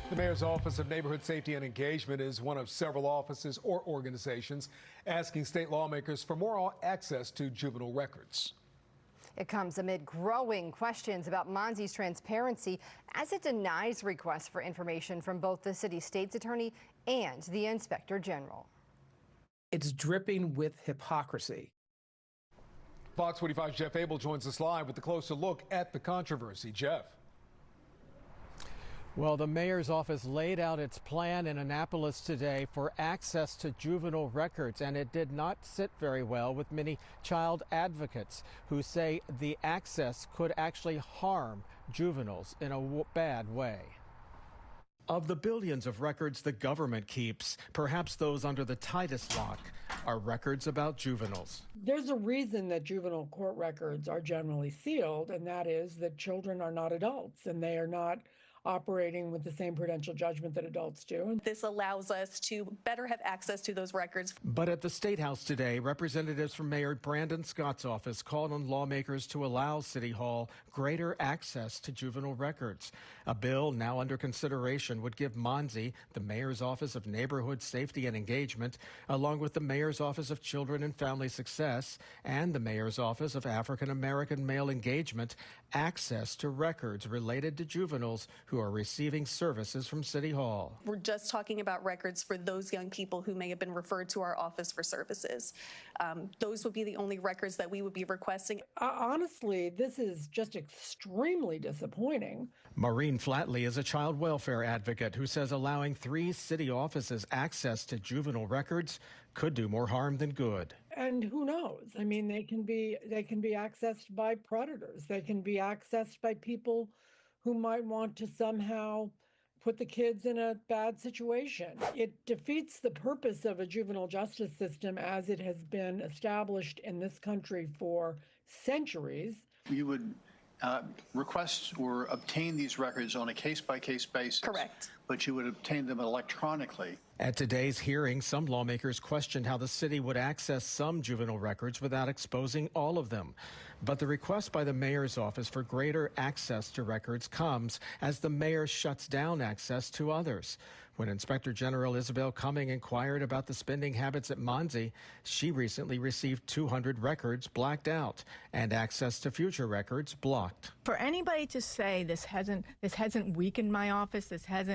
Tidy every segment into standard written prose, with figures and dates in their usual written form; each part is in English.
The Mayor's Office of Neighborhood Safety and Engagement is one of several offices or organizations asking state lawmakers for more access to juvenile records. It comes amid growing questions about MONSE's transparency as it denies requests for information from both the city state's attorney and the inspector general. It's dripping with hypocrisy. Fox 45's Jeff Abel joins us live with a closer look at the controversy. Jeff. Well, the mayor's office laid out its plan in Annapolis today for access to juvenile records, and it did not sit very well with many child advocates who say the access could actually harm juveniles in a bad way. Of the billions of records the government keeps, perhaps those under the tightest lock are records about juveniles. There's a reason that juvenile court records are generally sealed, and that is that children are not adults and they are not operating with the same prudential judgment that adults do. This allows us to better have access to those records. But at the Statehouse today, representatives from Mayor Brandon Scott's office called on lawmakers to allow City Hall greater access to juvenile records. A bill now under consideration would give MONSE, the Mayor's Office of Neighborhood Safety and Engagement, along with the Mayor's Office of Children and Family Success and the Mayor's Office of African American Male Engagement, access to records related to juveniles who are receiving services from City Hall. We're just talking about records for those young people who may have been referred to our office for services. Those would be the only records that we would be requesting. Honestly, this is just extremely disappointing. Maureen Flatley is a child welfare advocate who says allowing 3 city offices access to juvenile records could do more harm than good. And who knows? I mean, they can be accessed by predators. They can be accessed by people who might want to somehow put the kids in a bad situation. It defeats the purpose of a juvenile justice system as it has been established in this country for centuries. You would request or obtain these records on a case-by-case basis. Correct. But you would obtain them electronically. At today's hearing, some lawmakers questioned how the city would access some juvenile records without exposing all of them. But the request by the mayor's office for greater access to records comes as the mayor shuts down access to others. When Inspector General Isabel Cumming inquired about the spending habits at MONSE, she recently received 200 records blacked out and access to future records blocked. For anybody to say this hasn't weakened my office, this has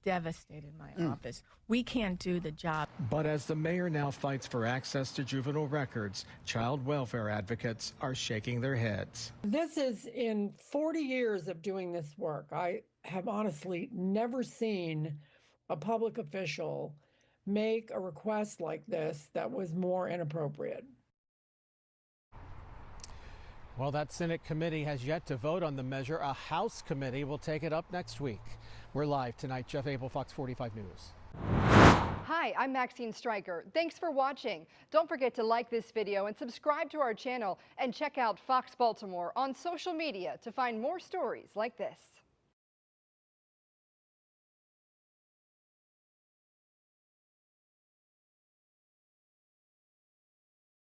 devastated my office. We can't do the job. But as the mayor now fights for access to juvenile records, child welfare advocates are shaking their heads. This is in 40 years of doing this work. I have honestly never seen a public official make a request like this that was more inappropriate. Well, that Senate committee has yet to vote on the measure. A House committee will take it up next week. We're live tonight. Jeff Abel, Fox 45 News. Hi, I'm Maxine Stryker. Thanks for watching. Don't forget to like this video and subscribe to our channel and check out Fox Baltimore on social media to find more stories like this.